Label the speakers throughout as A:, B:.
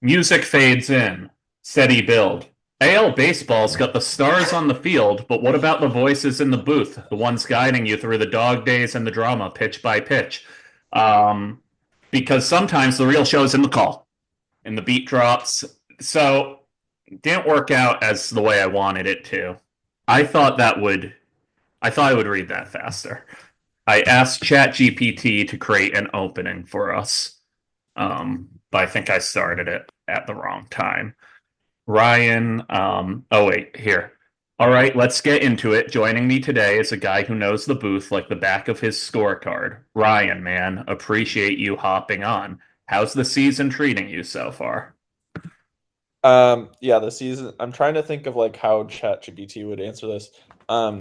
A: Music fades in. Steady build. AL Baseball's got the stars on the field, but what about the voices in the booth? The ones guiding you through the dog days and the drama, pitch by pitch. Um, because sometimes the real show's in the call, and the beat drops. So it didn't work out as the way I wanted it to. I thought that would I thought I would read that faster. I asked ChatGPT to create an opening for us, but I think I started it at the wrong time. Ryan, oh wait, here. All right, let's get into it. Joining me today is a guy who knows the booth like the back of his scorecard. Ryan, man, appreciate you hopping on. How's the season treating you so far?
B: Yeah, the season. I'm trying to think of like how ChatGPT would answer this. Um,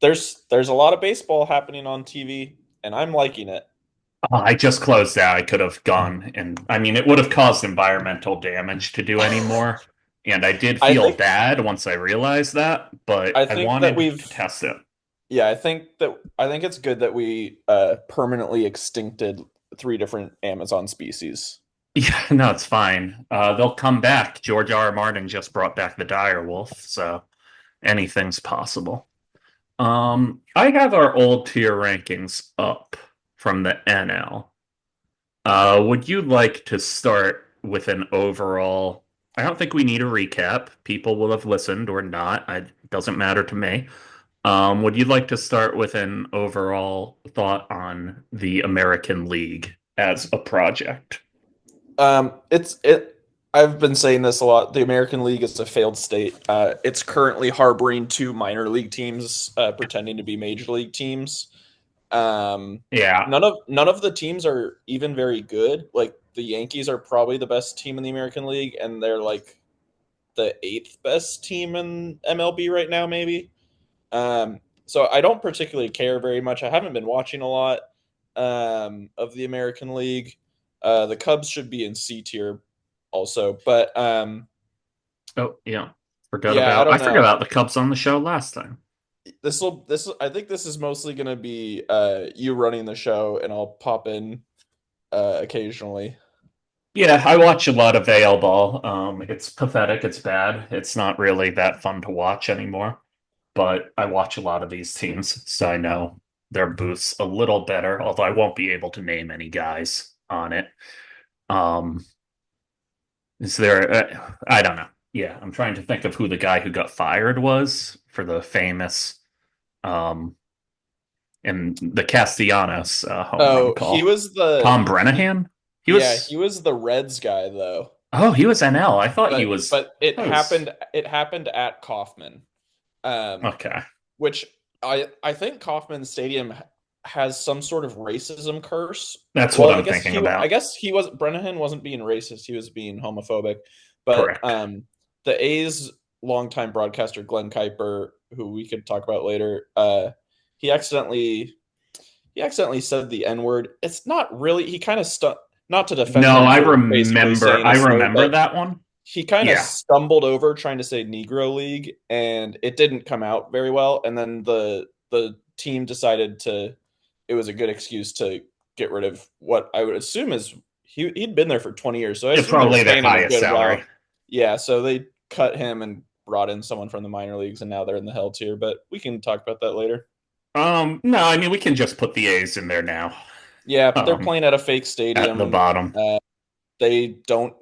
B: there's a lot of baseball happening on TV, and I'm liking it.
A: I just closed out. I could have gone, and I mean, it would have caused environmental damage to do any more. And I did
B: I
A: feel
B: think
A: bad once I realized that, but
B: I
A: I
B: think that
A: wanted to
B: we've
A: test it.
B: yeah, I think it's good that we permanently extincted three different Amazon species.
A: Yeah, no, it's fine. They'll come back. George R. R. Martin just brought back the dire wolf, so anything's possible. I have our old tier rankings up from the NL. Would you like to start with an overall? I don't think we need a recap. People will have listened or not. It doesn't matter to me. Would you like to start with an overall thought on the American League as a project?
B: It's it. I've been saying this a lot. The American League is a failed state. It's currently harboring two minor league teams, pretending to be major league teams. Um,
A: Yeah,
B: none of the teams are even very good. Like the Yankees are probably the best team in the American League, and they're like the eighth best team in MLB right now, maybe. So I don't particularly care very much. I haven't been watching a lot of the American League. The Cubs should be in C tier also, but
A: oh, yeah.
B: yeah, I
A: I
B: don't
A: forgot
B: know.
A: about the Cubs on the show last time.
B: I think this is mostly going to be you running the show, and I'll pop in occasionally.
A: Yeah, I watch a lot of AL ball. It's pathetic. It's bad. It's not really that fun to watch anymore. But I watch a lot of these teams, so I know their booths a little better. Although I won't be able to name any guys on it. Um, is there? I don't know. Yeah, I'm trying to think of who the guy who got fired was for the famous in the Castellanos home run
B: Oh, he
A: call.
B: was the
A: Tom
B: he
A: Brennahan. He
B: yeah,
A: was.
B: he was the Reds guy though.
A: Oh, he was NL. I thought he
B: But
A: was
B: but it
A: post.
B: happened at Kauffman. Um
A: Okay,
B: which I think Kauffman Stadium has some sort of racism curse.
A: that's what
B: Well,
A: I'm thinking
B: I
A: about.
B: guess he was Brennahan wasn't being racist, he was being homophobic. But
A: Correct.
B: the A's longtime broadcaster Glenn Kuiper, who we could talk about later, he accidentally he accidentally said the N-word. It's not really he kind of not to defend
A: No,
B: him for basically saying
A: I
B: a slur,
A: remember
B: but
A: that one.
B: he kind of
A: Yeah,
B: stumbled over trying to say Negro League, and it didn't come out very well. And then the team decided to it was a good excuse to get rid of what I would assume is he'd been there for 20 years, so I
A: it's
B: assume they were
A: probably their
B: paying him a
A: highest
B: good
A: salary.
B: while. Yeah, so they cut him and brought in someone from the minor leagues, and now they're in the hell tier. But we can talk about that later.
A: No, I mean we can just put the A's in there now.
B: Yeah, they're
A: Um,
B: playing at a fake
A: at the
B: stadium.
A: bottom.
B: Uh, they don't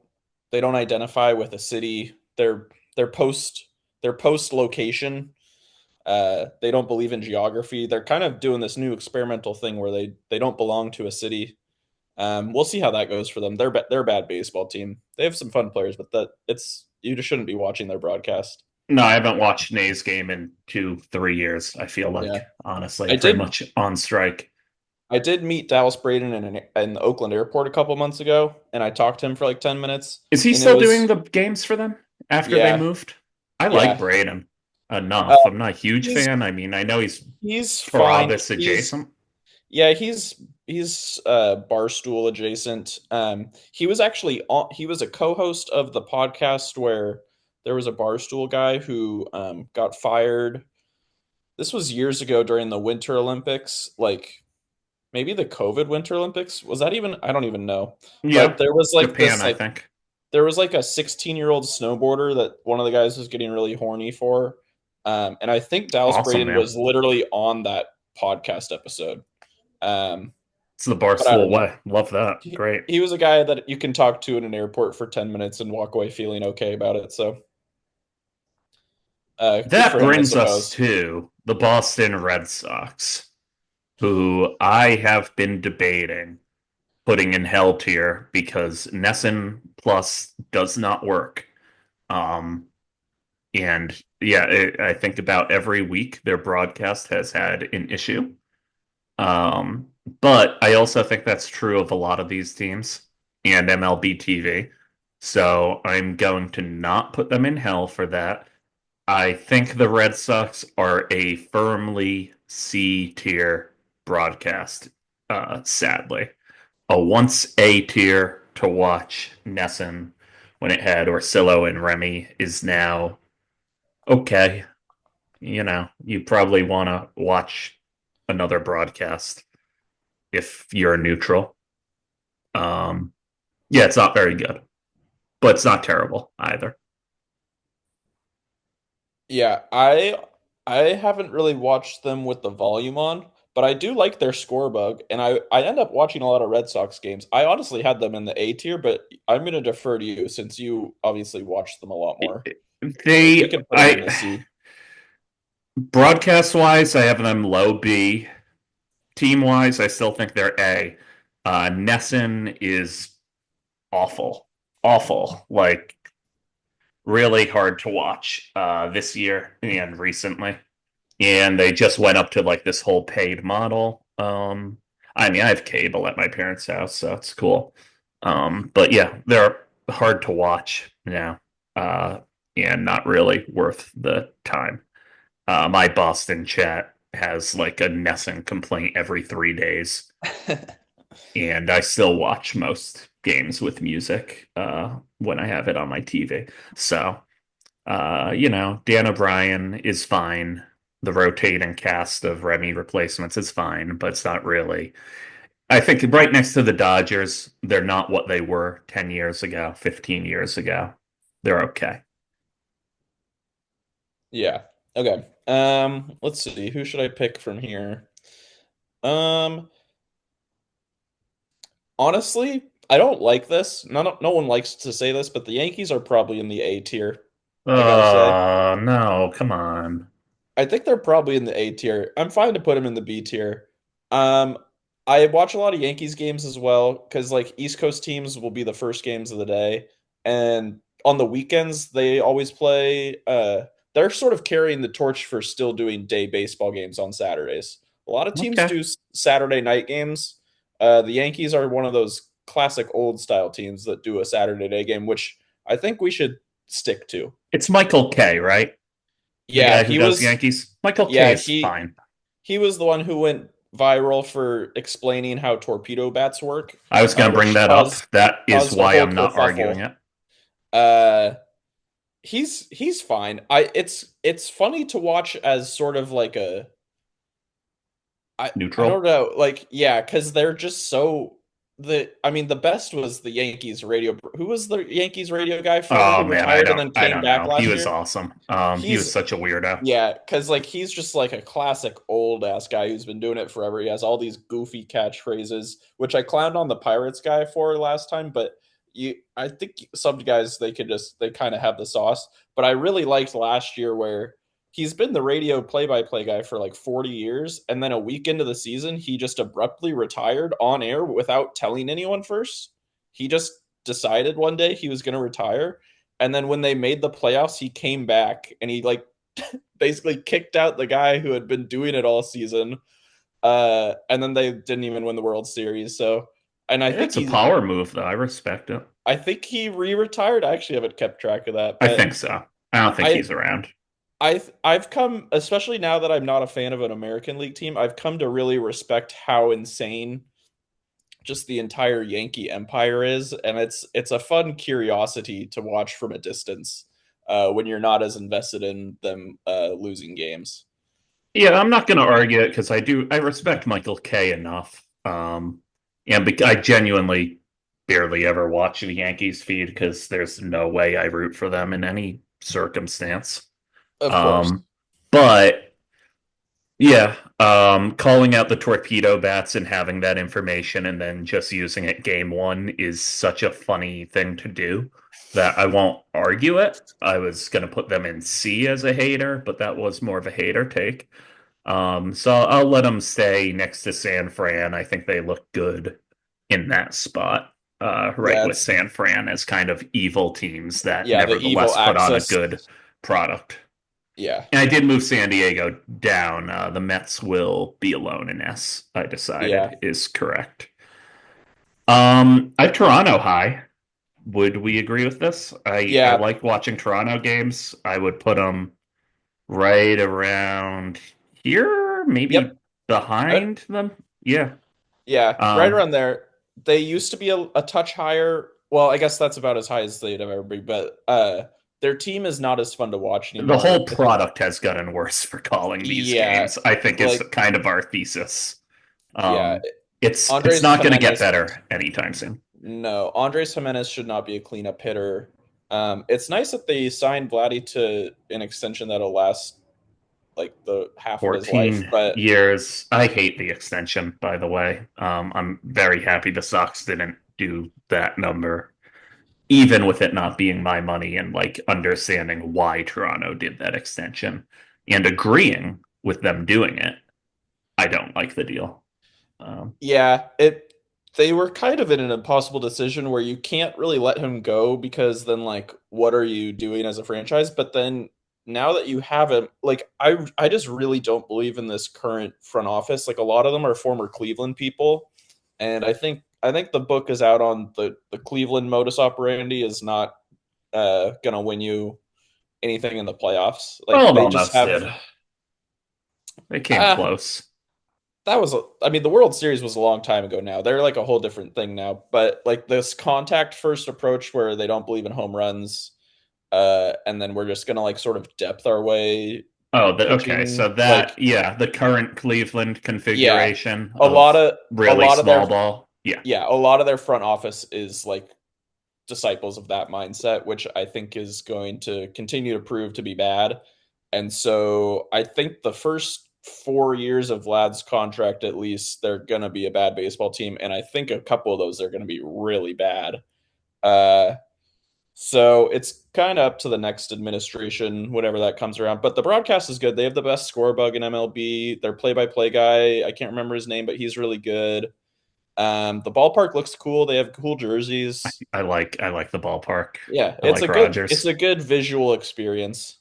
B: they don't identify with a city. They're post location. They don't believe in geography. They're kind of doing this new experimental thing where they don't belong to a city. We'll see how that goes for them. They're a bad baseball team. They have some fun players, but that it's you just shouldn't be watching their broadcast.
A: No, I haven't watched an A's game in 2, 3 years. I feel
B: Yeah,
A: like honestly,
B: I
A: pretty
B: did.
A: much on strike.
B: I did meet Dallas Braden in the Oakland airport a couple months ago, and I talked to him for like 10 minutes,
A: Is he
B: and it
A: still doing
B: was
A: the games for them after they
B: yeah,
A: moved? I like
B: yeah.
A: Braden
B: Uh,
A: enough. I'm not a huge
B: he's
A: fan. I mean, I know he's
B: he's fine.
A: Carabas adjacent.
B: Yeah, he's Barstool adjacent. He was a co-host of the podcast where there was a Barstool guy who got fired. This was years ago during the Winter Olympics, like maybe the COVID Winter Olympics. Was that even? I don't even know. But
A: Yeah,
B: there was like
A: Japan,
B: this
A: I
B: like
A: think.
B: there was like a 16-year-old snowboarder that one of the guys was getting really horny for. And I think Dallas
A: Awesome,
B: Braden
A: man.
B: was literally on that podcast episode. Um,
A: It's the
B: but I
A: Barstool
B: don't know.
A: way. Love that.
B: He,
A: Great.
B: he was a guy that you can talk to in an airport for 10 minutes and walk away feeling okay about it. So good
A: That
B: for him, I
A: brings us
B: suppose.
A: to the Boston Red Sox, who I have been debating putting in hell tier because Nesson Plus does not work. Um, and yeah, I think about every week their broadcast has had an issue. Um, but I also think that's true of a lot of these teams and MLB TV. So I'm going to not put them in hell for that. I think the Red Sox are a firmly C tier broadcast, sadly. A once A tier to watch Nesson when it had Orsillo and Remy is now okay. You know, you probably want to watch another broadcast if you're neutral. Um, yeah, it's not very good, but it's not terrible either.
B: Yeah, I haven't really watched them with the volume on, but I do like their score bug, and I end up watching a lot of Red Sox games. I honestly had them in the A tier, but I'm going to defer to you since you obviously watch them a lot more. Like we
A: They,
B: can put them in
A: I
B: the C.
A: broadcast wise, I have them low B. Team wise, I still think they're A. Nesson is awful, awful, like really hard to watch this year and recently. And they just went up to like this whole paid model. I mean, I have cable at my parents' house, so it's cool. But yeah, they're hard to watch now, uh, and not really worth the time. My Boston chat has like a Nesson complaint every 3 days, and I still watch most games with music when I have it on my TV. So, Dan O'Brien is fine. The rotating cast of Remy replacements is fine, but it's not really. I think right next to the Dodgers, they're not what they were 10 years ago, 15 years ago. They're okay.
B: Yeah. Okay. Let's see. Who should I pick from here? Um, Honestly, I don't like this. No one likes to say this, but the Yankees are probably in the A tier. I gotta say.
A: No, come on.
B: I think they're probably in the A tier. I'm fine to put them in the B tier. Um, I watch a lot of Yankees games as well because like East Coast teams will be the first games of the day, and on the weekends they always play. They're sort of carrying the torch for still doing day baseball games on Saturdays. A lot of teams
A: Okay.
B: do Saturday night games. The Yankees are one of those classic old style teams that do a Saturday day game, which I think we should stick to.
A: It's Michael K, right? The
B: Yeah,
A: guy who
B: he
A: does
B: was.
A: Yankees. Michael K
B: Yeah,
A: is fine.
B: he was the one who went viral for explaining how torpedo bats work,
A: I was going to bring
B: which
A: that up. That is
B: caused a
A: why
B: whole
A: I'm not arguing
B: kerfuffle.
A: it.
B: Uh, he's fine. It's funny to watch as sort of like a I don't
A: Neutral.
B: know, like yeah, because they're just so I mean the best was the Yankees radio. Who was the Yankees radio guy for
A: Oh
B: who
A: man, I
B: retired and
A: don't
B: then
A: I
B: came
A: don't
B: back
A: know. He
B: last
A: was
B: year?
A: awesome. He was
B: He's
A: such a weirdo.
B: Yeah, because like he's just like a classic old ass guy who's been doing it forever. He has all these goofy catchphrases, which I clowned on the Pirates guy for last time, but I think some guys they kind of have the sauce. But I really liked last year where he's been the radio play-by-play guy for like 40 years, and then a week into the season, he just abruptly retired on air without telling anyone first. He just decided one day he was going to retire, and then when they made the playoffs, he came back and he like basically kicked out the guy who had been doing it all season. And then they didn't even win the World Series. So, and
A: It's a power move though. I respect it.
B: I think he re-retired. I actually haven't kept track of that,
A: I
B: but
A: think so. I don't think
B: I
A: he's around.
B: I've come, especially now that I'm not a fan of an American League team, I've come to really respect how insane just the entire Yankee empire is, and it's a fun curiosity to watch from a distance when you're not as invested in them losing games.
A: Yeah, I'm not going to argue it because I respect Michael K enough. And I genuinely barely ever watch the Yankees feed because there's no way I root for them in any circumstance.
B: Of course.
A: Um, but yeah, calling out the torpedo bats and having that information and then just using it game one is such a funny thing to do that I won't argue it. I was going to put them in C as a hater, but that was more of a hater take. So I'll let them stay next to San Fran. I think they look good in that spot, right
B: Yeah,
A: with
B: it's
A: San Fran as kind of evil teams that
B: yeah, the evil
A: nevertheless put on a
B: axis.
A: good product.
B: Yeah.
A: And I did move San Diego down. The Mets will be alone in S, I
B: Yeah.
A: decided is correct. I have Toronto high. Would we agree with this? I
B: Yeah.
A: like watching Toronto games. I would put them right around here, maybe
B: Yep. I,
A: behind them. Yeah.
B: yeah, right
A: Um,
B: around there. They used to be a touch higher. Well, I guess that's about as high as they'd ever be, but their team is not as fun to watch
A: the
B: anymore.
A: whole product has gotten worse for calling these
B: Yeah,
A: games, I think is
B: like
A: kind of our thesis.
B: yeah,
A: Um, it's
B: Andres
A: not going to get
B: Jimenez.
A: better anytime soon.
B: No, Andres Jimenez should not be a cleanup hitter. It's nice that they signed Vladdy to an extension that'll last like the half of his life,
A: 14
B: but
A: years. I hate the extension, by the way. I'm very happy the Sox didn't do that number, even with it not being my money and like understanding why Toronto did that extension and agreeing with them doing it. I don't like the deal. Um,
B: yeah, it they were kind of in an impossible decision where you can't really let him go because then like what are you doing as a franchise? But then now that you have him, like I just really don't believe in this current front office. Like a lot of them are former Cleveland people, and I think the book is out on the Cleveland modus operandi is not gonna win you anything in the playoffs.
A: well,
B: Like
A: it
B: they just
A: almost
B: have
A: did. They came
B: uh
A: close.
B: that was I mean the World Series was a long time ago now. They're like a whole different thing now. But like this contact first approach where they don't believe in home runs, and then we're just gonna like sort of depth our way
A: Oh, okay.
B: pitching.
A: So that,
B: Like
A: yeah, the current Cleveland
B: yeah,
A: configuration
B: a lot
A: of
B: of a
A: really
B: lot of
A: small
B: their
A: ball. Yeah.
B: yeah, a lot of their front office is like disciples of that mindset, which I think is going to continue to prove to be bad. And so I think the first 4 years of Vlad's contract, at least, they're going to be a bad baseball team. And I think a couple of those are going to be really bad. Uh, so it's kind of up to the next administration, whenever that comes around. But the broadcast is good. They have the best score bug in MLB. Their play-by-play guy, I can't remember his name, but he's really good. The ballpark looks cool. They have cool jerseys.
A: I like the ballpark.
B: Yeah,
A: I like
B: it's
A: Rogers.
B: a good visual experience.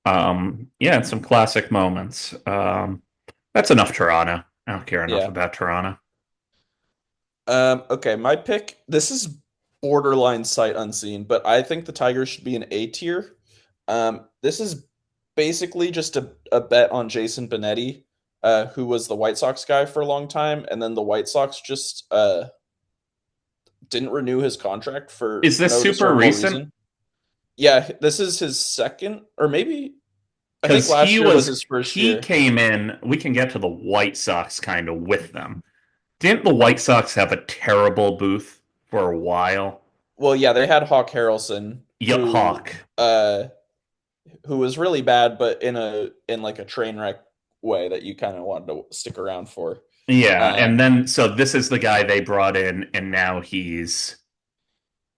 A: Yeah, some classic moments. That's enough Toronto. I don't care enough
B: Yeah.
A: about Toronto.
B: Okay, my pick. This is borderline sight unseen, but I think the Tigers should be an A tier. This is basically just a bet on Jason Benetti, who was the White Sox guy for a long time, and then the White Sox just didn't renew his contract for
A: Is this
B: no
A: super
B: discernible
A: recent?
B: reason. Yeah, this is his second, or maybe I think
A: Because
B: last year was his first
A: he
B: year.
A: came in. We can get to the White Sox kind of with them. Didn't the White Sox have a terrible booth for a while?
B: Well, yeah, they had Hawk Harrelson,
A: Yep, Hawk.
B: who was really bad, but in like a train wreck way that you kind of wanted to stick around for.
A: Yeah, and
B: Um,
A: then so this is the guy they brought in, and now he's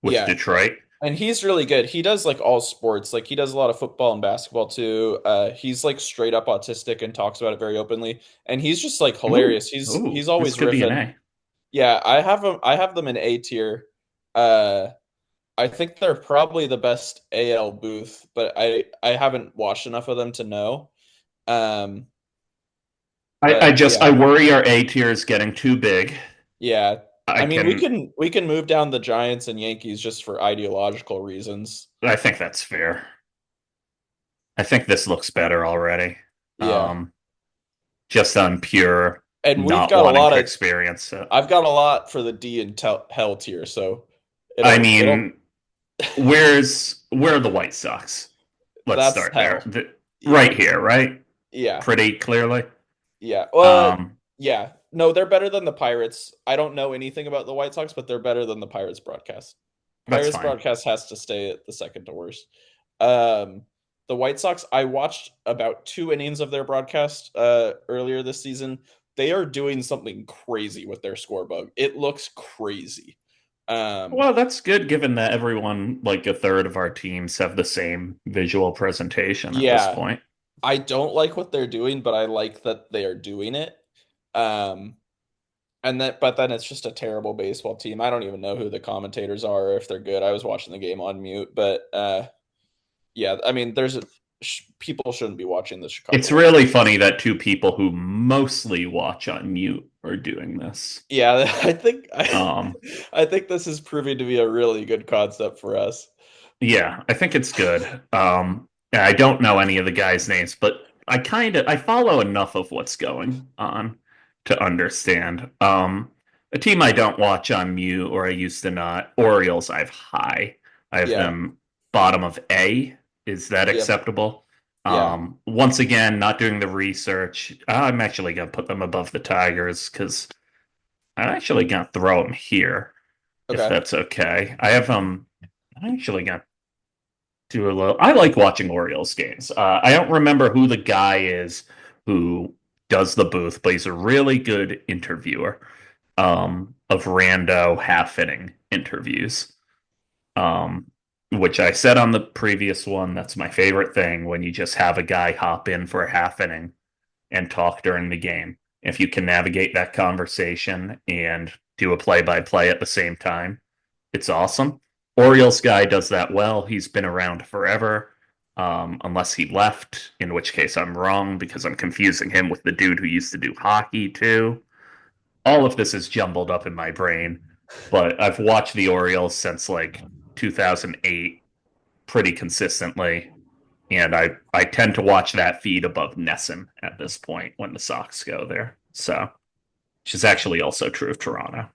A: with
B: yeah,
A: Detroit.
B: and he's really good. He does like all sports. Like he does a lot of football and basketball too. He's like straight up autistic and talks about it very openly. And he's just like
A: Ooh,
B: hilarious. He's
A: this
B: always
A: could be an
B: riffing.
A: A.
B: Yeah, I have them in A tier. Uh, I think they're probably the best AL booth, but I haven't watched enough of them to know. Um,
A: I
B: but
A: just I
B: yeah,
A: worry our A tier is getting too big.
B: yeah.
A: I
B: I mean, we
A: can
B: can we can move down the Giants and Yankees just for ideological reasons.
A: I think that's fair. I think this looks better already.
B: Yeah.
A: Um, just on pure
B: And we've
A: not
B: got a
A: wanting
B: lot
A: to
B: of
A: experience it.
B: I've got a lot for the D and hell tier, so
A: I
B: it'll
A: mean, where are the White Sox? Let's
B: that's
A: start there.
B: hell.
A: Right
B: Yeah.
A: here, right?
B: Yeah.
A: Pretty clearly.
B: Yeah.
A: Um,
B: Yeah. No, they're better than the Pirates. I don't know anything about the White Sox, but they're better than the Pirates broadcast.
A: That's
B: Pirates
A: fine.
B: broadcast has to stay at the second to worst. Um, the White Sox, I watched about 2 innings of their broadcast earlier this season. They are doing something crazy with their score bug. It looks crazy. Um,
A: Well, that's good given that everyone, like a third of our teams, have the same visual presentation at this
B: yeah,
A: point.
B: I don't like what they're doing, but I like that they are doing it. Um, but then it's just a terrible baseball team. I don't even know who the commentators are or if they're good. I was watching the game on mute, but yeah, I mean, people shouldn't be watching the Chicago
A: It's
B: White
A: really
B: Sox.
A: funny that two people who mostly watch on mute are doing this.
B: Yeah,
A: Um,
B: I think this is proving to be a really good concept for us.
A: yeah, I think it's good. Yeah, I don't know any of the guys' names, but I follow enough of what's going on to understand. A team I don't watch on mute or I used to not, Orioles, I have high. I have
B: Yeah.
A: them bottom of A. Is that
B: Yep.
A: acceptable?
B: Yeah.
A: Once again, not doing the research. I'm actually gonna put them above the Tigers because I'm actually gonna throw them here if
B: Okay.
A: that's okay. I have them. I'm actually gonna do a little. I like watching Orioles games. I don't remember who the guy is who does the booth, but he's a really good interviewer of rando half inning interviews. Um, which I said on the previous one, that's my favorite thing when you just have a guy hop in for a half inning and talk during the game. If you can navigate that conversation and do a play by play at the same time, it's awesome. Orioles guy does that well. He's been around forever, unless he left, in which case I'm wrong because I'm confusing him with the dude who used to do hockey too. All of this is jumbled up in my brain, but I've watched the Orioles since like 2008 pretty consistently, and I tend to watch that feed above Nesson at this point when the Sox go there. So, which is actually also true of Toronto.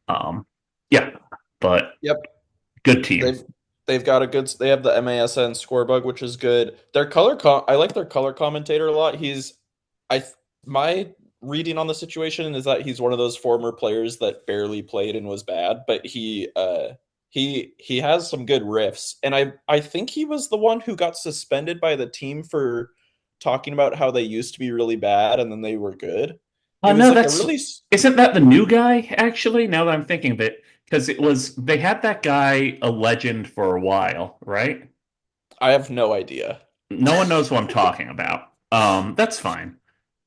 A: Um, yeah, but
B: Yep.
A: good team.
B: They've they've got a good. They have the MASN score bug, which is good. I like their color commentator a lot. I my reading on the situation is that he's one of those former players that barely played and was bad, but he has some good riffs, and I think he was the one who got suspended by the team for talking about how they used to be really bad and then they were good. It was
A: No,
B: like a
A: that's
B: really.
A: isn't that the new guy actually? Now that I'm thinking of it, because it was they had that guy a legend for a while, right?
B: I have no idea.
A: No one knows what I'm talking about. That's fine.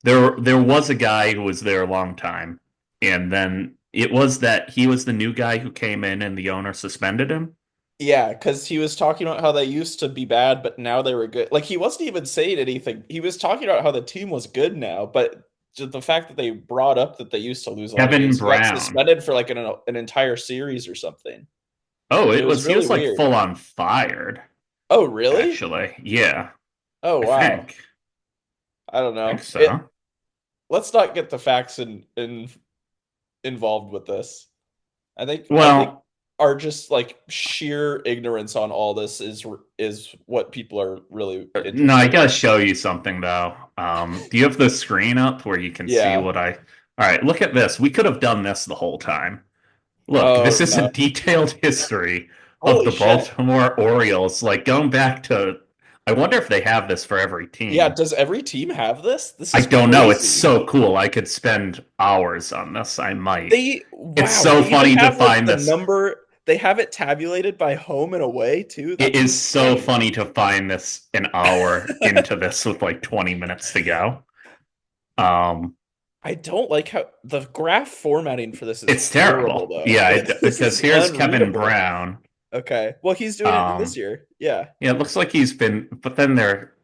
A: There was a guy who was there a long time, and then it was that he was the new guy who came in and the owner suspended him.
B: Yeah, because he was talking about how they used to be bad, but now they were good. Like he wasn't even saying anything. He was talking about how the team was good now, but just the fact that they brought up that they used to lose a lot of
A: Kevin
B: games, he got
A: Brown.
B: suspended for like an entire series or something.
A: Oh,
B: It
A: it
B: was
A: was he
B: really
A: was like
B: weird.
A: full on fired,
B: Oh, really?
A: actually. Yeah,
B: Oh,
A: I
B: wow.
A: think.
B: I don't
A: I think
B: know.
A: so.
B: Let's not get the facts involved with this. I think
A: Well,
B: our just like sheer ignorance on all this is what people are really
A: no, I
B: interested
A: gotta
B: in.
A: show you something though. Do you have the screen up where you can see
B: Yeah.
A: what I? All right, look at this. We could have done this the whole time. Look, this
B: Oh
A: is a
B: no.
A: detailed history of
B: Holy
A: the
B: shit.
A: Baltimore Orioles, like going back to. I wonder if they have this for every
B: Yeah,
A: team.
B: does every team have this? This
A: I
B: is
A: don't know. It's
B: crazy.
A: so cool. I could spend hours on this. I might. It's
B: Wow,
A: so
B: they even
A: funny to
B: have like
A: find
B: the
A: this.
B: number, they have it tabulated by home and away too.
A: It
B: That's
A: is so
B: insane.
A: funny to find this an hour into this with like 20 minutes to go. Um,
B: I don't like how the graph formatting for this is
A: it's
B: horrible
A: terrible.
B: though.
A: Yeah,
B: This
A: because
B: is
A: here's Kevin
B: unreadable.
A: Brown.
B: Okay. Well, he's doing it in this
A: Um,
B: year. Yeah.
A: yeah, it looks like he's been, but then there,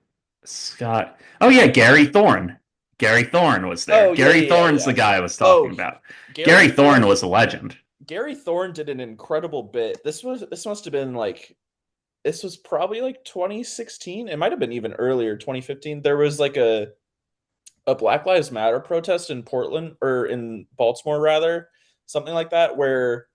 A: Scott. Oh yeah, Gary Thorne. Gary Thorne was there.
B: Oh, yeah,
A: Gary
B: yeah, yeah,
A: Thorne's the
B: yeah.
A: guy I was talking
B: Oh,
A: about.
B: Gary
A: Gary Thorne
B: Thorne
A: was a legend.
B: Gary Thorne did an incredible bit. This must have been like this was probably like 2016. It might have been even earlier, 2015. There was like a Black Lives Matter protest in Portland or in Baltimore rather, something like that, where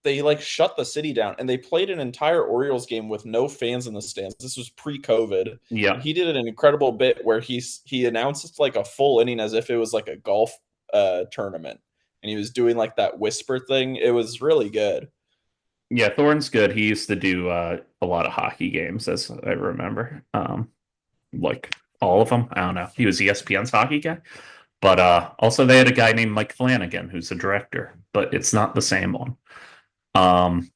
B: they like shut the city down and they played an entire Orioles game with no fans in the stands. This was pre-COVID. And
A: Yeah.
B: he did an incredible bit where he announced like a full inning as if it was like a golf tournament, and he was doing like that whisper thing. It was really good.
A: Yeah, Thorne's good. He used to do a lot of hockey games, as I remember. Like all of them. I don't know. He was ESPN's hockey guy. But also they had a guy named Mike Flanagan who's a director, but it's not the same one. Um,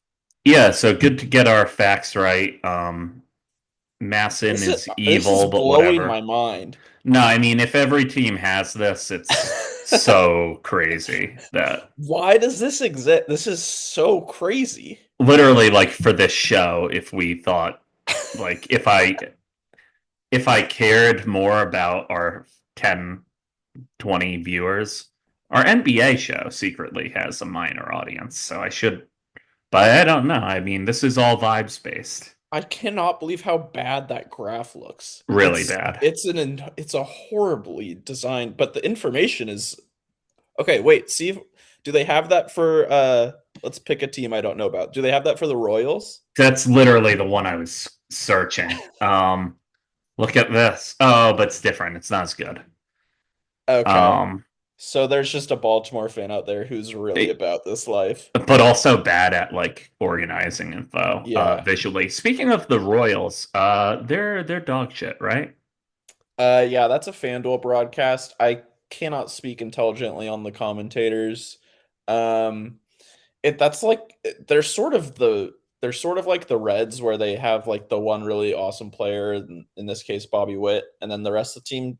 A: yeah, so good to get our facts right. Masson is
B: This is
A: evil, but
B: blowing my
A: whatever.
B: mind.
A: No, I mean if every team has this, it's so crazy that
B: Why does this exist? This is so crazy.
A: literally like for this show, if we thought like if I cared more about our 10, 20 viewers, our NBA show secretly has a minor audience, so I should, but I don't know. I mean, this is all vibes based.
B: I cannot believe how bad that graph looks.
A: Really bad.
B: It's a horribly designed, but the information is okay. Wait, see if do they have that for let's pick a team I don't know about. Do they have that for the Royals?
A: That's literally the one I was searching. Look at this. Oh, but it's different. It's not as good.
B: Okay.
A: Um,
B: So there's just a Baltimore fan out there who's really
A: it,
B: about this life.
A: but also bad at like organizing info
B: Yeah.
A: visually. Speaking of the Royals, they're dog shit, right?
B: Yeah, that's a FanDuel broadcast. I cannot speak intelligently on the commentators. Um, that's like they're sort of like the Reds where they have like the one really awesome player, in this case Bobby Witt, and then the rest of the team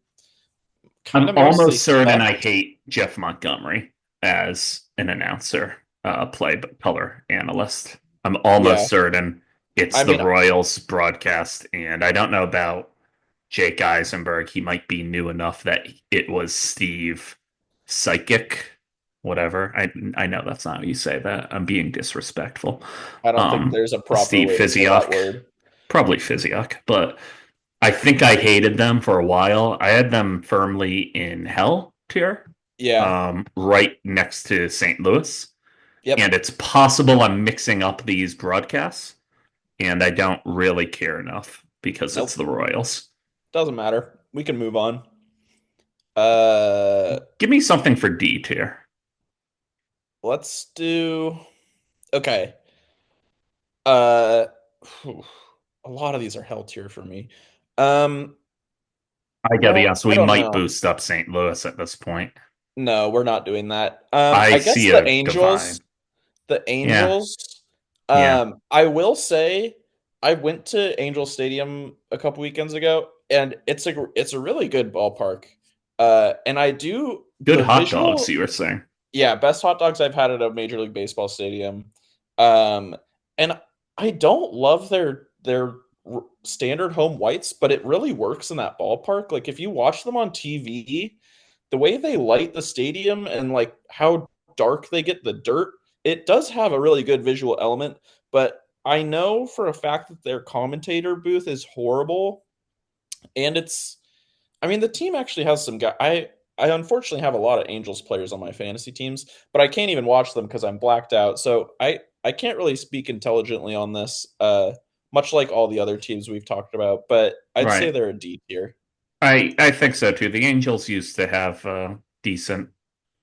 B: kind
A: I'm
B: of mostly
A: almost certain I
B: sucked.
A: hate Jeff Montgomery as an announcer, play color analyst. I'm almost
B: Yeah.
A: certain it's
B: I
A: the
B: mean,
A: Royals broadcast, and I don't know about Jake Eisenberg. He might be new enough that it was Steve Psychic, whatever. I know that's not how you say that. I'm being disrespectful.
B: I don't think there's a proper
A: Steve
B: way to say that
A: Physiok,
B: word.
A: probably Physiok, but I think I hated them for a while. I had them firmly in hell tier,
B: Yeah.
A: right next to St. Louis. And
B: Yep.
A: it's possible I'm mixing up these broadcasts, and I don't really care enough because it's
B: Nope.
A: the Royals.
B: Doesn't matter. We can move on. Uh,
A: Give me something for D tier.
B: let's do. Okay. Uh, whew, a lot of these are hell tier for me. Um,
A: I gotta be
B: well,
A: honest,
B: I
A: we
B: don't
A: might
B: know.
A: boost up St. Louis at this point.
B: No, we're not doing that.
A: I
B: I guess
A: see a divide.
B: the
A: Yeah,
B: Angels.
A: yeah.
B: I will say, I went to Angel Stadium a couple weekends ago, and it's a really good ballpark. And I do
A: Good
B: the
A: hot dogs,
B: visual.
A: you were saying.
B: Yeah, best hot dogs I've had at a Major League Baseball stadium. Um, and I don't love their standard home whites, but it really works in that ballpark. Like if you watch them on TV, the way they light the stadium and like how dark they get the dirt, it does have a really good visual element. But I know for a fact that their commentator booth is horrible, and I mean, the team actually has some guy. I unfortunately have a lot of Angels players on my fantasy teams, but I can't even watch them because I'm blacked out. So I can't really speak intelligently on this. Much like all the other teams we've talked about, but I'd say
A: Right.
B: they're a D tier.
A: I think so too. The Angels used to have decent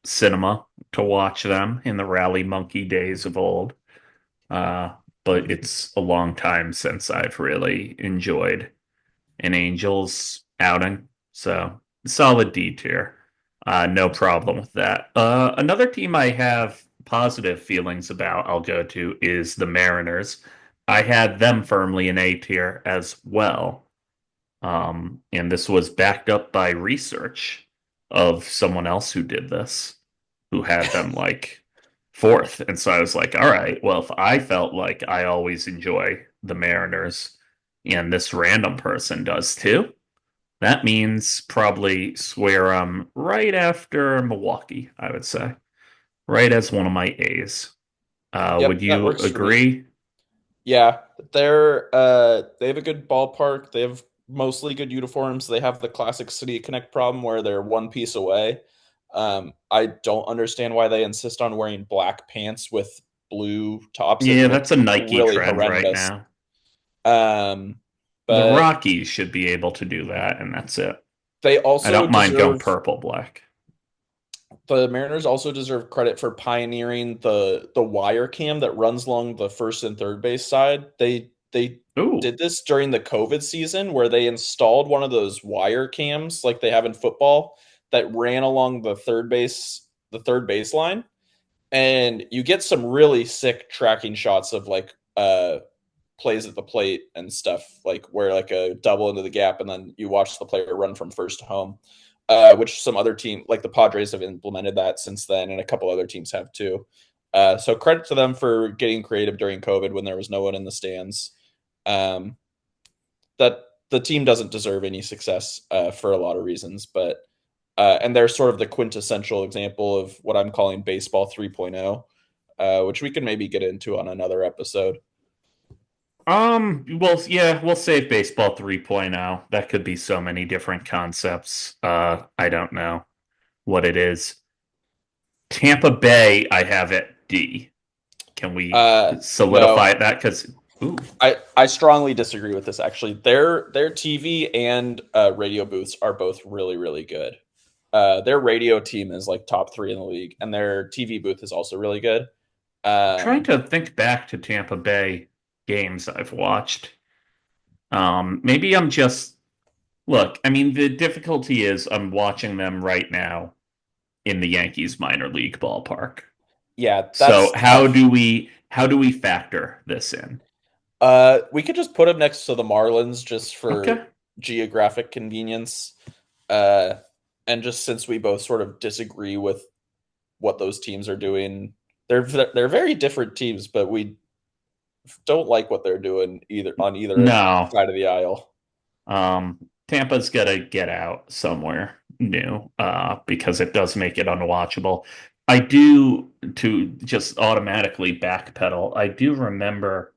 A: cinema to watch them in the Rally Monkey days of old. Uh, but it's a long time since I've really enjoyed an Angels outing. So solid D tier. No problem with that. Another team I have positive feelings about, I'll go to, is the Mariners. I had them firmly in A tier as well. And this was backed up by research of someone else who did this, who had them like fourth. And so I was like, all right, well, if I felt like I always enjoy the Mariners and this random person does too, that means probably swear right after Milwaukee, I would say, right as one of my A's. Would
B: Yep, that
A: you
B: works for me.
A: agree?
B: Yeah, they have a good ballpark. They have mostly good uniforms. They have the classic City Connect problem where they're one piece away. I don't understand why they insist on wearing black pants with blue tops. It
A: Yeah,
B: looks
A: that's a Nike
B: really
A: trend right
B: horrendous.
A: now.
B: Um,
A: The
B: but
A: Rockies should be able to do that, and that's it.
B: they
A: I
B: also
A: don't mind going
B: deserve
A: purple black.
B: The Mariners also deserve credit for pioneering the wire cam that runs along the first and third base side. They
A: Ooh,
B: did this during the COVID season where they installed one of those wire cams like they have in football that ran along the third baseline, and you get some really sick tracking shots of like plays at the plate and stuff, like where like a double into the gap, and then you watch the player run from first to home. Which some other team, like the Padres, have implemented that since then, and a couple other teams have too. So credit to them for getting creative during COVID when there was no one in the stands. Um, that the team doesn't deserve any success for a lot of reasons, but and they're sort of the quintessential example of what I'm calling baseball 3.0, which we can maybe get into on another episode.
A: well, yeah, we'll save baseball 3.0. That could be so many different concepts. I don't know what it is. Tampa Bay, I have at D. Can we
B: No,
A: solidify that? Because, ooh,
B: I strongly disagree with this. Actually, their TV and radio booths are both really good. Their radio team is like top three in the league, and their TV booth is also really good.
A: trying
B: Um,
A: to think back to Tampa Bay games I've watched. Maybe I'm just, look, I mean, the difficulty is I'm watching them right now in the Yankees minor league ballpark.
B: yeah,
A: So
B: that's tough.
A: how do we factor this in?
B: We could just put them next to the Marlins just for
A: Okay.
B: geographic convenience, uh, and just since we both sort of disagree with what those teams are doing, they're very different teams, but we don't like what they're doing either on either
A: No.
B: side of the aisle.
A: Tampa's gotta get out somewhere new, because it does make it unwatchable. I do, to just automatically backpedal, I do remember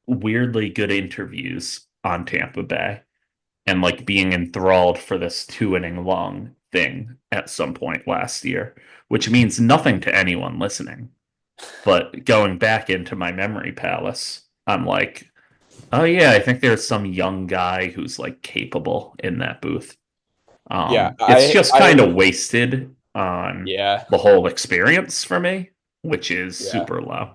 A: weirdly good interviews on Tampa Bay and like being enthralled for this 2 inning long thing at some point last year, which means nothing to anyone listening. But going back into my memory palace, I'm like, oh yeah, I think there's some young guy who's like capable in that booth.
B: Yeah,
A: It's just kind of
B: I
A: wasted on
B: yeah,
A: the whole experience for me, which is
B: yeah.
A: super low.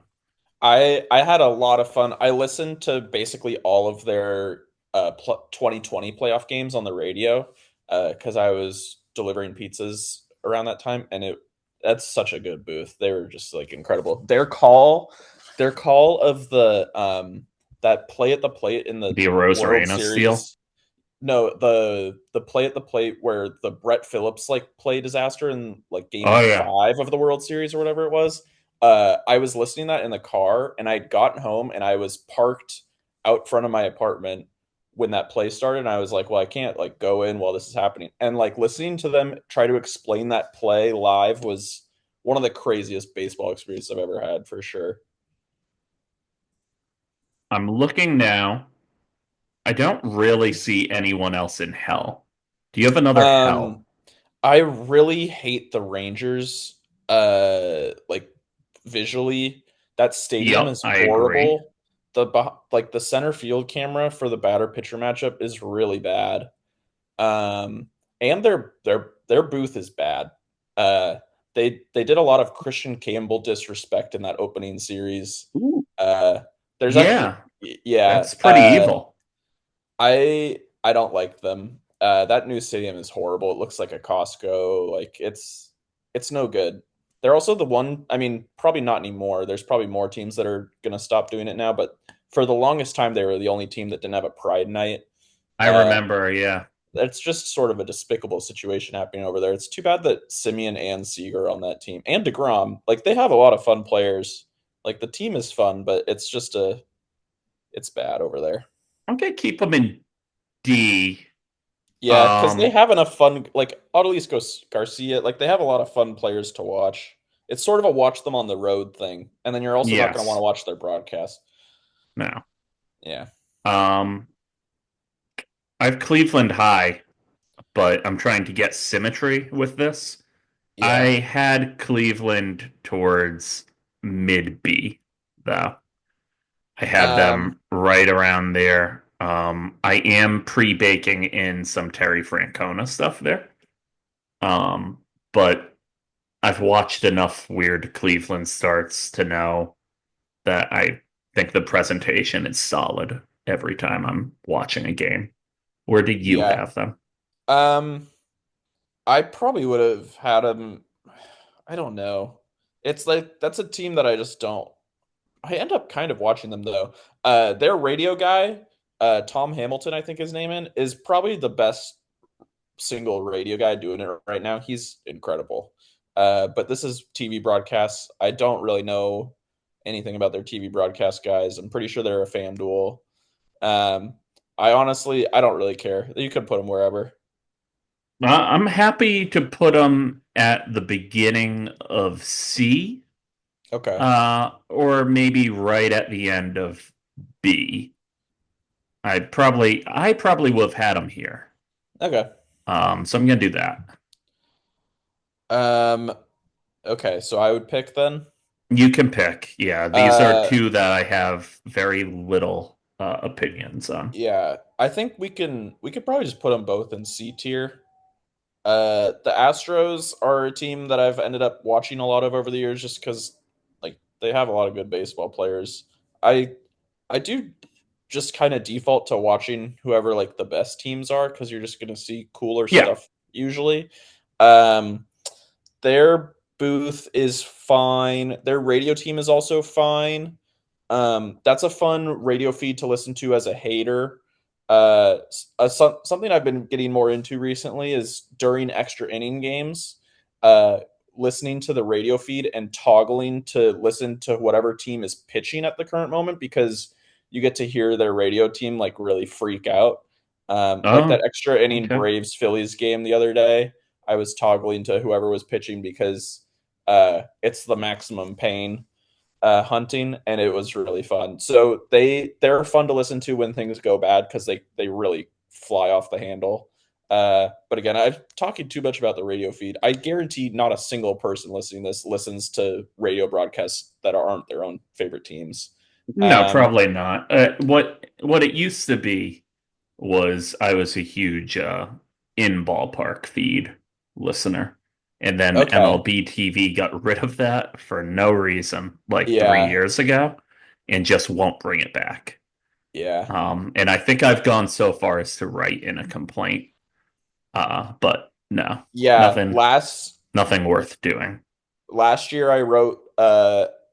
B: I had a lot of fun. I listened to basically all of their 2020 playoff games on the radio because I was delivering pizzas around that time, and it that's such a good booth. They were just like incredible. Their call of the that play at the plate in the
A: The Rose
B: World
A: Arena steal.
B: Series. No, the play at the plate where the Brett Phillips like play disaster in like game
A: Oh yeah,
B: 5 of the World Series or whatever it was. I was listening to that in the car, and I'd gotten home and I was parked out front of my apartment when that play started, and I was like, well, I can't like go in while this is happening. And like listening to them try to explain that play live was one of the craziest baseball experiences I've ever had for sure.
A: I'm looking now. I don't really see anyone else in hell. Do you have another hell?
B: Um, I really hate the Rangers. Like visually, that stadium
A: Yep,
B: is
A: I agree.
B: horrible. Like the center field camera for the batter pitcher matchup is really bad. And their booth is bad. Uh, they did a lot of Christian Campbell disrespect in that opening series.
A: Ooh,
B: Uh, there's actually
A: yeah,
B: yeah.
A: that's pretty evil.
B: I don't like them. That new stadium is horrible. It looks like a Costco. Like it's no good. They're also the one. I mean, probably not anymore. There's probably more teams that are gonna stop doing it now. But for the longest time, they were the only team that didn't have a Pride Night.
A: I
B: Uh,
A: remember, yeah.
B: it's just sort of a despicable situation happening over there. It's too bad that Simeon and Seager are on that team and Degrom. Like they have a lot of fun players. Like the team is fun, but it's bad over there.
A: I'm gonna keep them in D.
B: Yeah, because they
A: Um,
B: have enough fun. Like Garcia, like they have a lot of fun players to watch. It's sort of a watch them on the road thing, and then you're also not going to want to
A: yes,
B: watch their broadcast.
A: no.
B: Yeah,
A: Um, I have Cleveland high, but I'm trying to get symmetry with this. I
B: yeah.
A: had Cleveland towards mid B, though. I had
B: Um,
A: them right around there. I am pre-baking in some Terry Francona stuff there. But I've watched enough weird Cleveland starts to know that I think the presentation is solid every time I'm watching a game. Where do you
B: Yeah.
A: have them?
B: Um, I probably would have had him. I don't know. It's like that's a team that I just don't. I end up kind of watching them though. Their radio guy, Tom Hamilton, I think his name is probably the best single radio guy doing it right now. He's incredible. But this is TV broadcasts. I don't really know anything about their TV broadcast guys. I'm pretty sure they're a fan duel. Um, I don't really care. You could put them wherever.
A: I'm happy to put them at the beginning of C,
B: Okay.
A: or maybe right at the end of B. I probably would have had them here.
B: Okay.
A: So I'm gonna do that.
B: Um, okay. So I would pick then.
A: You can pick. Yeah, these are
B: Uh,
A: two that I have very little opinions on.
B: yeah. I think we could probably just put them both in C tier. The Astros are a team that I've ended up watching a lot of over the years just because like they have a lot of good baseball players. I I do just kind of default to watching whoever like the best teams are because you're just gonna see cooler
A: Yeah.
B: stuff usually. Um, their booth is fine. Their radio team is also fine. That's a fun radio feed to listen to as a hater. Something I've been getting more into recently is during extra inning games, uh, listening to the radio feed and toggling to listen to whatever team is pitching at the current moment because you get to hear their radio team like really freak out. Like that
A: Oh,
B: extra inning
A: okay.
B: Braves Phillies game the other day, I was toggling to whoever was pitching because it's the maximum pain hunting, and it was really fun. So they're fun to listen to when things go bad because they really fly off the handle. But again, I'm talking too much about the radio feed. I guarantee not a single person listening to this listens to radio broadcasts that aren't their own favorite teams.
A: No,
B: Um,
A: probably not. What it used to be was I was a huge in ballpark feed listener. And then
B: okay,
A: MLB TV got rid of that for no reason like three
B: yeah,
A: years ago and just won't bring it back.
B: yeah,
A: And I think I've gone so far as to write in a complaint. But no,
B: yeah.
A: nothing, nothing worth doing.
B: Last year I wrote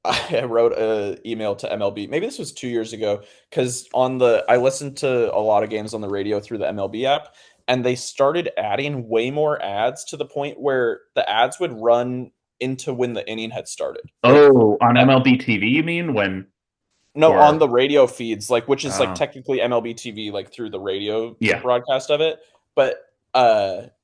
B: I wrote a email to MLB. Maybe this was 2 years ago because on the I listened to a lot of games on the radio through the MLB app, and they started adding way more ads to the point where the ads would run into when the inning had started. Like
A: Oh, on
B: that,
A: MLB TV, you mean when
B: no, on the
A: or
B: radio feeds, like which is like
A: uh
B: technically MLB TV, like through the radio
A: yeah.
B: broadcast of it. But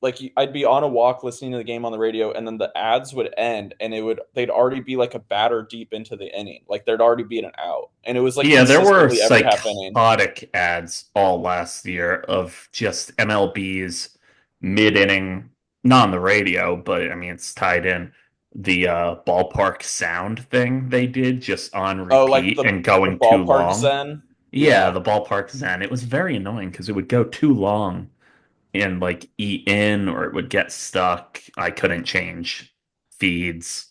B: like I'd be on a walk listening to the game on the radio, and then the ads would end, and they'd already be like a batter deep into the inning, like there'd already be an out, and it was like
A: Yeah, there were
B: consistently every half inning.
A: psychotic ads all last year of just MLB's mid-inning, not on the radio, but I mean it's tied in. The ballpark sound thing they did just on
B: Oh, like
A: repeat and
B: the
A: going too
B: ballpark
A: long.
B: zen.
A: Yeah,
B: Yeah,
A: the ballpark zen. It was very annoying because it would go too long and like eat in or it would get stuck. I couldn't change feeds.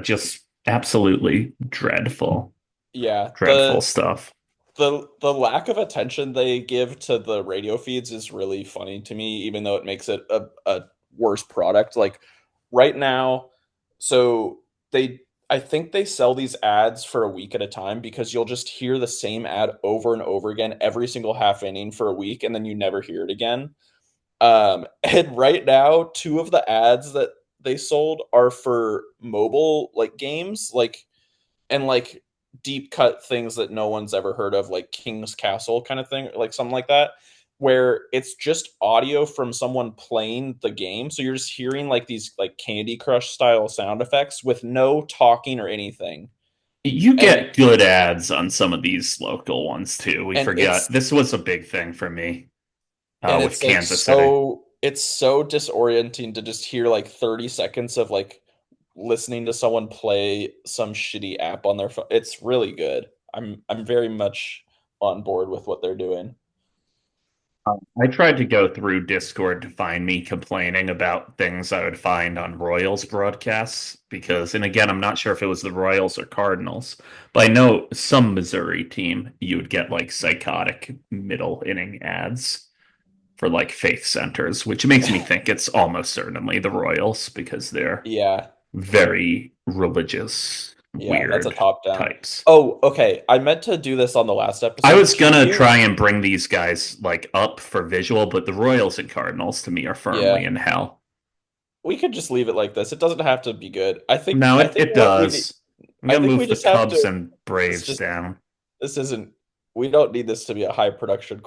A: Just absolutely dreadful,
B: yeah.
A: dreadful stuff.
B: The lack of attention they give to the radio feeds is really funny to me, even though it makes it a worse product. Like right now, so they I think they sell these ads for a week at a time because you'll just hear the same ad over and over again every single half inning for a week, and then you never hear it again. And right now, two of the ads that they sold are for mobile like games, like and like deep cut things that no one's ever heard of, like King's Castle kind of thing, like something like that, where it's just audio from someone playing the game. So you're just hearing like these like Candy Crush style sound effects with no talking or anything.
A: You
B: And
A: get good ads on some of these local ones too. We
B: and
A: forget this was a big thing for me with
B: it's like
A: Kansas City.
B: it's so disorienting to just hear like 30 seconds of like listening to someone play some shitty app on their phone. It's really good. I'm very much on board with what they're doing.
A: I tried to go through Discord to find me complaining about things I would find on Royals broadcasts because, and again, I'm not sure if it was the Royals or Cardinals, but I know some Missouri team you would get like psychotic middle inning ads for like faith centers, which makes me think it's almost certainly the Royals because they're
B: Yeah,
A: very religious,
B: yeah, that's a
A: weird
B: top down.
A: types.
B: Oh, okay. I meant to do this on the last
A: I
B: episode.
A: was
B: Can
A: gonna
B: you?
A: try and bring these guys like up for visual, but the Royals and Cardinals to me are firmly
B: Yeah,
A: in hell.
B: we could just leave it like this. It doesn't have to be good. I think.
A: No,
B: I
A: it,
B: think
A: it
B: what we need.
A: does. I'm
B: I
A: gonna
B: think we
A: move the
B: just have
A: Cubs
B: to.
A: and
B: This
A: Braves
B: just.
A: down.
B: This isn't. We don't need this to be a high production.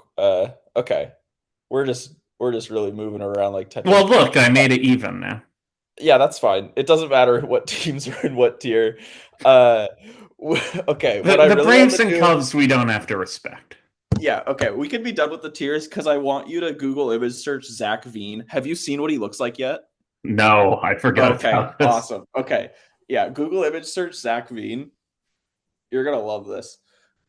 B: Okay. We're just really moving around like
A: Well,
B: Tetris.
A: look, I made it even now.
B: Yeah, that's fine. It doesn't matter what teams are in what tier. Uh, okay.
A: The
B: What I
A: the
B: really want
A: Braves
B: to
A: and
B: do.
A: Cubs we don't have to respect.
B: Yeah. Okay. We can be done with the tiers because I want you to Google image search Zac Veen. Have you seen what he looks like yet?
A: No, I forgot
B: Okay.
A: about this.
B: Awesome. Okay. Yeah. Google image search Zac Veen. You're gonna love this.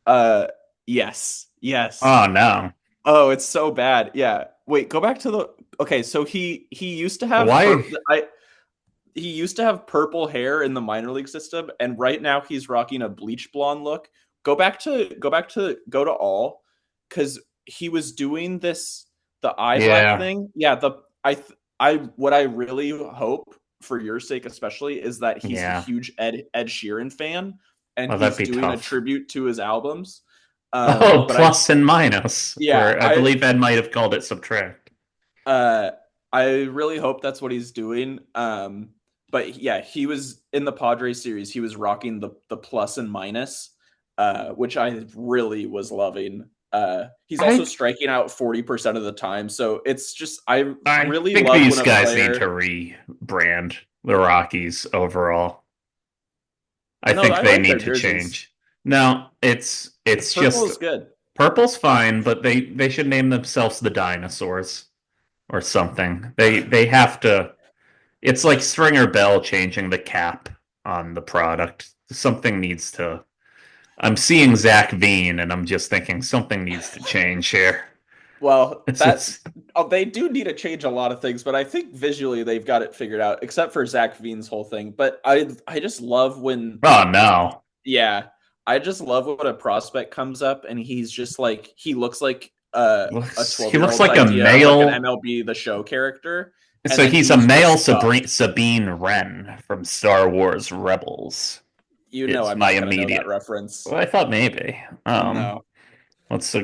B: Uh, yes. Yes.
A: Oh no.
B: Oh, it's so bad. Yeah. Wait, go back to the. Okay, so he used to have
A: Why?
B: he used to have purple hair in the minor league system, and right now he's rocking a bleach blonde look. Go to all, because he was doing this the eye black
A: Yeah,
B: thing. Yeah, I what I really hope for your sake especially is that he's a
A: yeah.
B: huge Ed Sheeran fan and
A: Well, that'd
B: he's
A: be
B: doing a
A: tough.
B: tribute to his albums.
A: Oh,
B: But
A: plus and minus,
B: yeah,
A: or I believe Ed might have called it subtract.
B: uh I really hope that's what he's doing. But yeah, he was in the Padres series. He was rocking the plus and minus, which I really was loving. He's also
A: I
B: striking out 40% of the time. So it's just I
A: I
B: really
A: think
B: love when
A: these
B: a
A: guys need to
B: player.
A: rebrand the Rockies overall. I
B: No,
A: think
B: I
A: they
B: like
A: need
B: their
A: to
B: jerseys.
A: change. No, it's
B: Purple
A: just
B: is good.
A: purple's fine, but they should name themselves the dinosaurs or something. They have to. It's like Stringer Bell changing the cap on the product. Something needs to. I'm seeing Zac Veen, and I'm just thinking something needs to change here.
B: Well,
A: It's just
B: they do need to change a lot of things, but I think visually they've got it figured out, except for Zach Veen's whole thing. But I just love when.
A: oh no,
B: Yeah, I just love when a prospect comes up and he's just like he looks like a
A: he
B: 12 year
A: looks
B: old's
A: like a
B: idea of like an
A: male.
B: MLB The Show character, and
A: So
B: then
A: he's a
B: he's
A: male
B: just stuffed.
A: Sabine Wren from Star Wars Rebels.
B: You know,
A: It's
B: I'm
A: my
B: not gonna know that
A: immediate.
B: reference.
A: Well, I thought maybe.
B: No.
A: Let's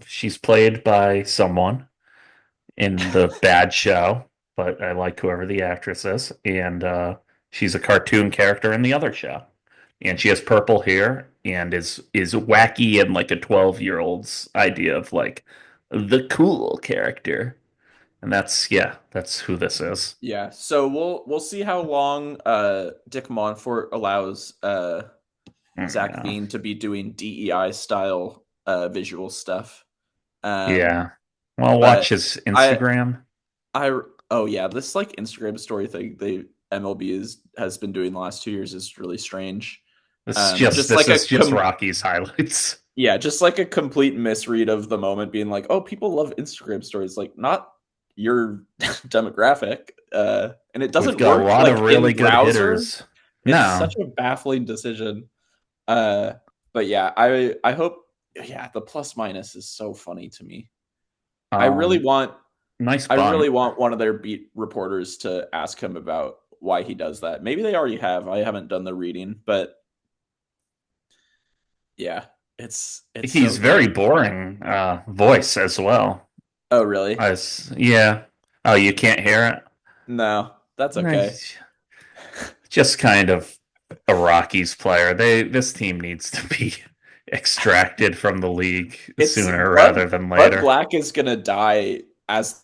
A: she's played by someone in the bad show, but I like whoever the actress is, and she's a cartoon character in the other show, and she has purple hair and is wacky and like a 12-year-old's idea of like the cool character, and that's who this is.
B: Yeah. So we'll see how long Dick Monfort allows Zach
A: Yeah,
B: Veen to be doing DEI style visual stuff. Um,
A: yeah. Well, watch
B: but
A: his
B: I
A: Instagram.
B: I oh yeah, this like Instagram story thing they MLB has been doing the last 2 years is really strange. Just
A: This
B: like
A: is just Rocky's highlights.
B: yeah, just like a complete misread of the moment, being like, oh, people love Instagram stories, like not your demographic. And it
A: We've
B: doesn't
A: got a
B: work
A: lot of
B: like in
A: really good
B: browser.
A: hitters.
B: It's
A: No,
B: such a baffling decision. Uh, but yeah, I hope yeah, the plus minus is so funny to me. I really
A: um,
B: want
A: nice
B: I really
A: bunt.
B: want one of their beat reporters to ask him about why he does that. Maybe they already have. I haven't done the reading, but yeah, it's so
A: He's very
B: good.
A: boring voice as well.
B: Oh, really?
A: As yeah. Oh, you can't hear it?
B: No, that's okay.
A: Nice. Just kind of a Rockies player. This team needs to be extracted from the league
B: It's
A: sooner rather than
B: Bud
A: later.
B: Black is gonna die as